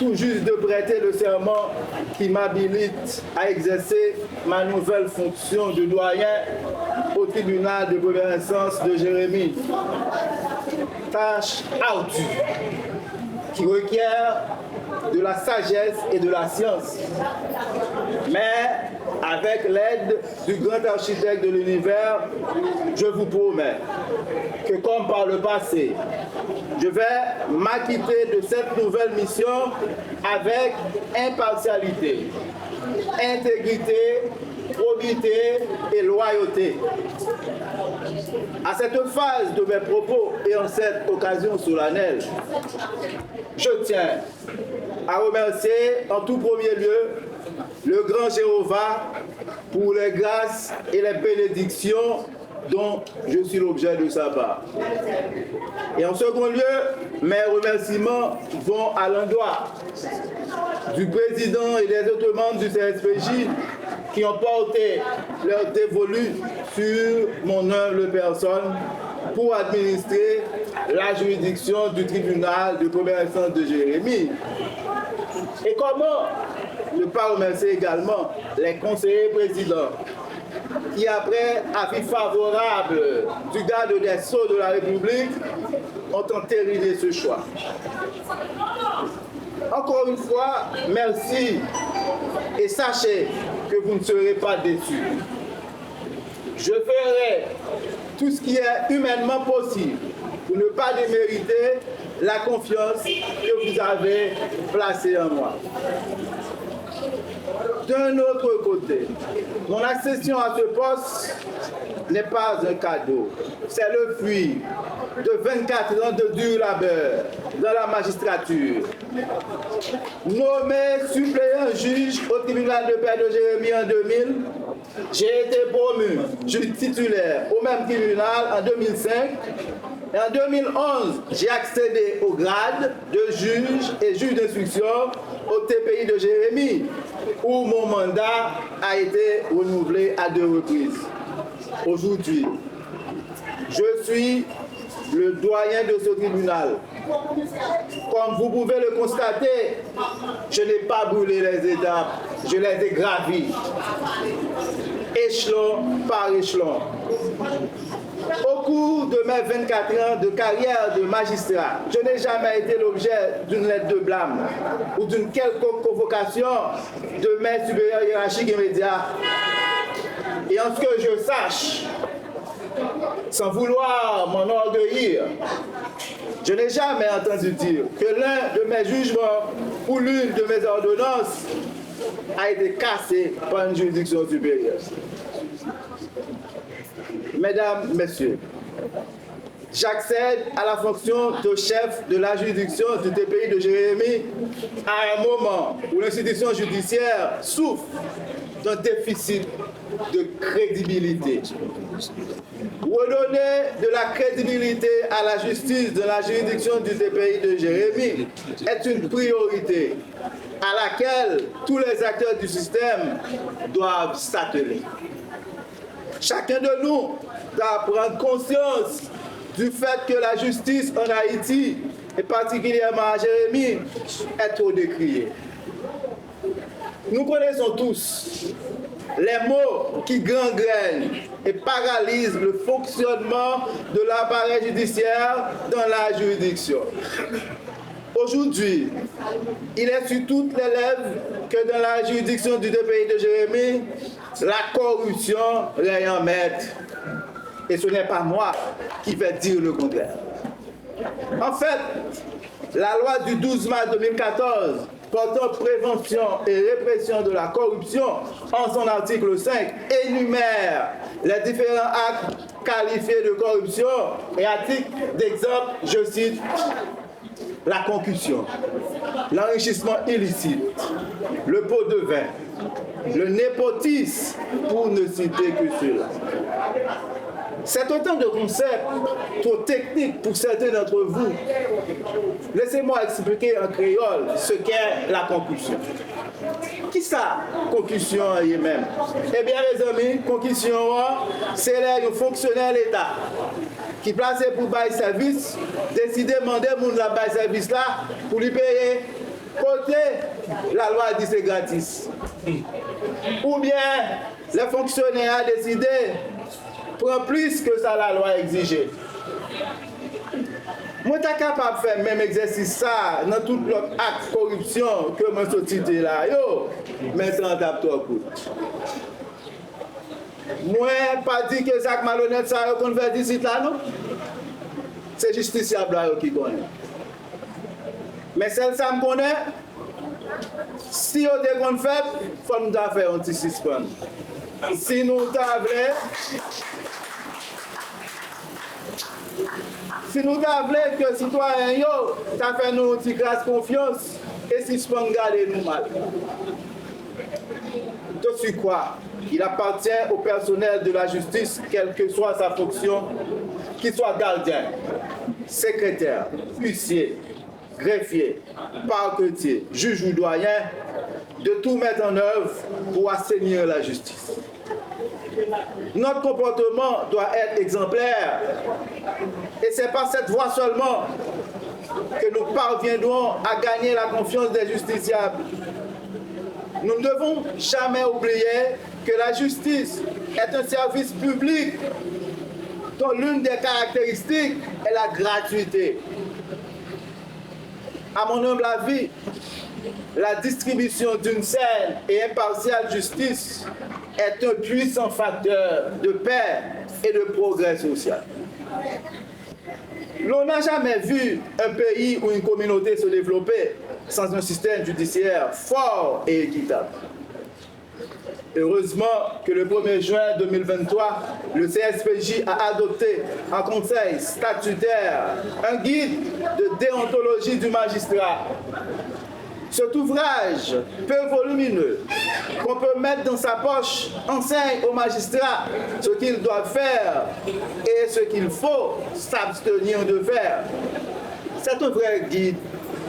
tout juste de prêter le serment qui m'habilite à exercer ma nouvelle fonction de doyen au tribunal de première instance de Jérémie. Tâche ardue qui requiert de la sagesse et de la science. Mais avec l'aide du grand architecte de l'univers, je vous promets que comme par le passé, je vais m'acquitter de cette nouvelle mission avec impartialité, intégrité, probité et loyauté. À cette phase de mes propos et en cette occasion solennelle, je tiens à remercier en tout premier lieu le grand Jéhovah pour les grâces et les bénédictions dont je suis l'objet de sa part. Et en second lieu, mes remerciements vont à l'endroit du président et des autres membres du CSPJ qui ont porté leur dévolu sur mon humble personne pour administrer la juridiction du tribunal de première instance de Jérémie. Et comment ne pas remercier également les conseillers présidents qui, après avis favorable du garde des Sceaux de la République, ont entériné ce choix. Encore une fois, merci et sachez que vous ne serez pas déçus. Je ferai tout ce qui est humainement possible pour ne pas démériter la confiance que vous avez placée en moi. D'un autre côté, mon accession à ce poste n'est pas un cadeau, c'est le fruit de 24 ans de dur labeur dans la magistrature. Nommé suppléant juge au tribunal de paix de Jérémie en 2000, j'ai été promu juge titulaire au même tribunal en 2005. Et en 2011, j'ai accédé au grade de juge et juge d'instruction au TPI de Jérémie, où mon mandat a été renouvelé à 2 reprises. Aujourd'hui, je suis le doyen de ce tribunal. Comme vous pouvez le constater, je n'ai pas brûlé les étapes, je les ai gravies, échelon par échelon. Au cours de mes 24 ans de carrière de magistrat, je n'ai jamais été l'objet d'une lettre de blâme ou d'une quelconque convocation de mes supérieurs hiérarchiques immédiats. Et en ce que je sache, sans vouloir m'enorgueillir, je n'ai jamais entendu dire que l'un de mes jugements ou l'une de mes ordonnances a été cassé par une juridiction supérieure. Mesdames, Messieurs, j'accède à la fonction de chef de la juridiction du TPI de Jérémie à un moment où l'institution judiciaire souffre d'un déficit de crédibilité. Redonner de la crédibilité à la justice de la juridiction du TPI de Jérémie est une priorité à laquelle tous les acteurs du système doivent s'atteler. Chacun de nous doit prendre conscience du fait que la justice en Haïti, et particulièrement à Jérémie, est trop décriée. Nous connaissons tous les maux qui gangrènent et paralysent le fonctionnement de l'appareil judiciaire dans la juridiction. Aujourd'hui, il est sur toutes les lèvres que dans la juridiction du TPI de Jérémie, la corruption règne en maître. Et ce n'est pas moi qui vais dire le contraire. En fait, la loi du 12 mars 2014 portant prévention et répression de la corruption, en son article 5, énumère les différents actes qualifiés de corruption et à titre d'exemple, je cite, la concussion, l'enrichissement illicite, le pot de vin, le népotisme, pour ne citer que cela. C'est autant de concepts trop techniques pour certains d'entre vous. Laissez-moi expliquer en créole ce qu'est la concussion. Qui ça, concussion en elle-même? Eh bien, les amis, concussion, c'est un fonctionnaire de l'État qui placé pour bail service, décide de demander à la bail service là pour lui payer. Côté la loi dit c'est gratis. Ou bien les fonctionnaires ont décidé prendre plus que ça la loi exigeait. Moi, je suis capable de faire le même exercice ça dans tout l'autre acte de corruption que moi sorti là. Yo, mais ça tape trop coup. Moi, pas dit que Jacques malhonnête ça qu'on fait d'ici là non. C'est justiciable là qui connaît. Mais celle ça me connaît. Si on est qu'on fait, il faut nous faire un petit suspens. Si nous t'avons si nous avons que citoyens yo, ça fait nous une grâce confiance et si nous pouvons garder nous mal. Tout sur quoi? Il appartient au personnel de la justice, quelle que soit sa fonction, qu'il soit gardien, secrétaire, huissier, greffier, parquetier, juge ou doyen, de tout mettre en œuvre pour assainir la justice. Notre comportement doit être exemplaire et c'est par cette voie seulement que nous parviendrons à gagner la confiance des justiciables. Nous ne devons jamais oublier que la justice est un service public dont l'une des caractéristiques est la gratuité. À mon humble avis, la distribution d'une saine et impartiale justice est un puissant facteur de paix et de progrès social. L'on n'a jamais vu un pays ou une communauté se développer sans un système judiciaire fort et équitable. Heureusement que le 1er juin 2023, le CSPJ a adopté en conseil statutaire un guide de déontologie du magistrat. Cet ouvrage peu volumineux qu'on peut mettre dans sa poche enseigne aux magistrats ce qu'ils doivent faire et ce qu'il faut s'abstenir de faire. C'est un vrai guide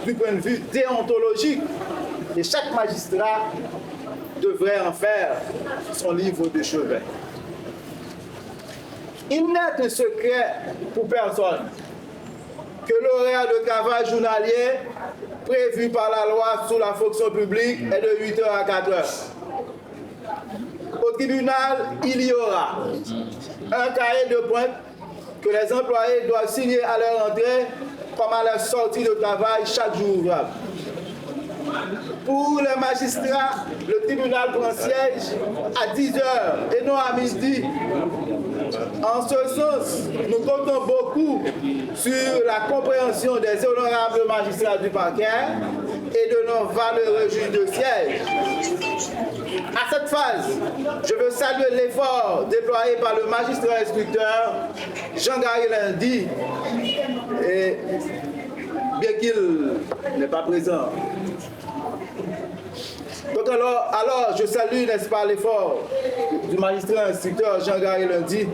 du point de vue déontologique et chaque magistrat devrait en faire son livre de chevet. Il n'est un secret pour personne que l'horaire de travail journalier prévu par la loi sur la fonction publique est de 8h à 4h. Au tribunal, il y aura un cahier de pointe que les employés doivent signer à leur entrée comme à leur sortie de travail chaque jour ouvrable. Pour les magistrats, le tribunal prend siège à 10h et non à midi. En ce sens, nous comptons beaucoup sur la compréhension des honorables magistrats du parquet et de nos valeureux juges de siège. À cette phase, je veux saluer l'effort déployé par le magistrat instructeur Jean-Gary Lundi, et bien qu'il n'est pas présent. Donc alors, je salue, n'est-ce pas, l'effort du magistrat instructeur Jean-Gary Lundi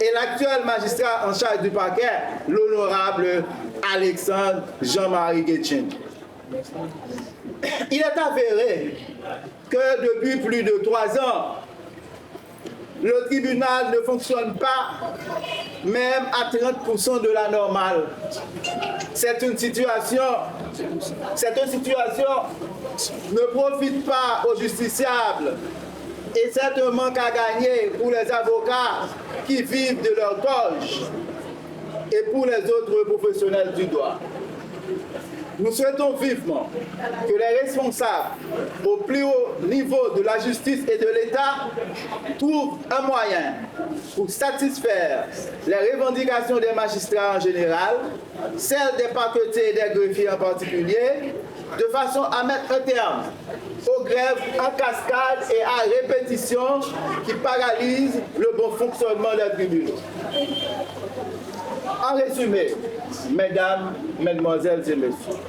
et l'actuel magistrat en charge du parquet, l'honorable Alexandre Jean-Marie Guetchen. Il est avéré que depuis plus de 3 ans, le tribunal ne fonctionne pas même à 30% de la normale. C'est une situation ne profite pas aux justiciables et c'est un manque à gagner pour les avocats qui vivent de leur toge et pour les autres professionnels du droit. Nous souhaitons vivement que les responsables au plus haut niveau de la justice et de l'État trouvent un moyen pour satisfaire les revendications des magistrats en général, celles des parquetiers et des greffiers en particulier, de façon à mettre un terme aux grèves en cascade et à répétition qui paralysent le bon fonctionnement des tribunaux. En résumé, mesdames, mesdemoiselles et messieurs,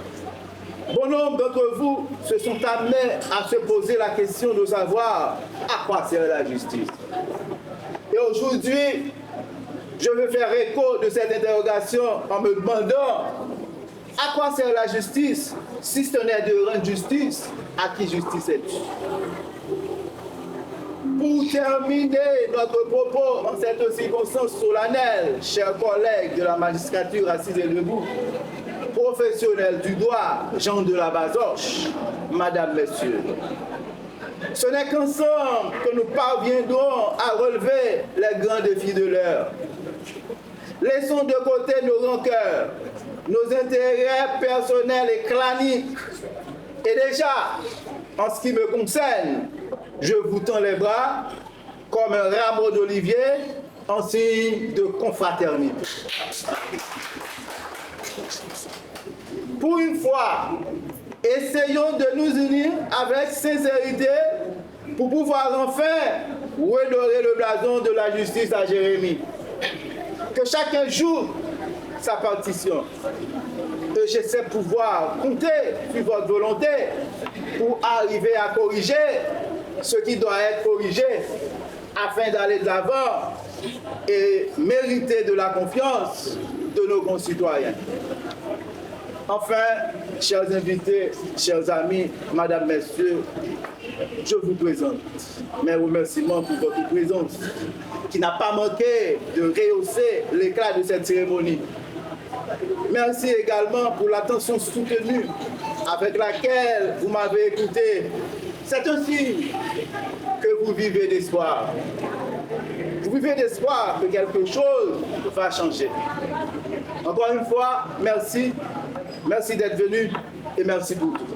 bon nombre d'entre vous se sont amenés à se poser la question de savoir à quoi sert la justice. Et aujourd'hui, je veux faire écho de cette interrogation en me demandant à quoi sert la justice si ce n'est de rendre justice à qui justice est due. Pour terminer notre propos en cette circonstance solennelle, chers collègues de la magistrature assise et debout, professionnels du droit, Jean de la Bazoche, Madame, Messieurs. Ce n'est qu'ensemble que nous parviendrons à relever les grands défis de l'heure. Laissons de côté nos rancœurs, nos intérêts personnels et claniques. Et déjà, en ce qui me concerne, je vous tends les bras comme un rameau d'olivier en signe de confraternité. Pour une fois, essayons de nous unir avec sincérité pour pouvoir enfin redorer le blason de la justice à Jérémie. Que chacun joue sa partition. Et j'essaie de pouvoir compter sur votre volonté pour arriver à corriger ce qui doit être corrigé afin d'aller de l'avant et mériter de la confiance de nos concitoyens. Enfin, chers invités, chers amis, Madame, Messieurs, je vous présente mes remerciements pour votre présence qui n'a pas manqué de rehausser l'éclat de cette cérémonie. Merci également pour l'attention soutenue avec laquelle vous m'avez écouté. C'est un signe que vous vivez d'espoir. Vous vivez d'espoir que quelque chose va changer. Encore une fois, merci. Merci d'être venu et merci pour tout.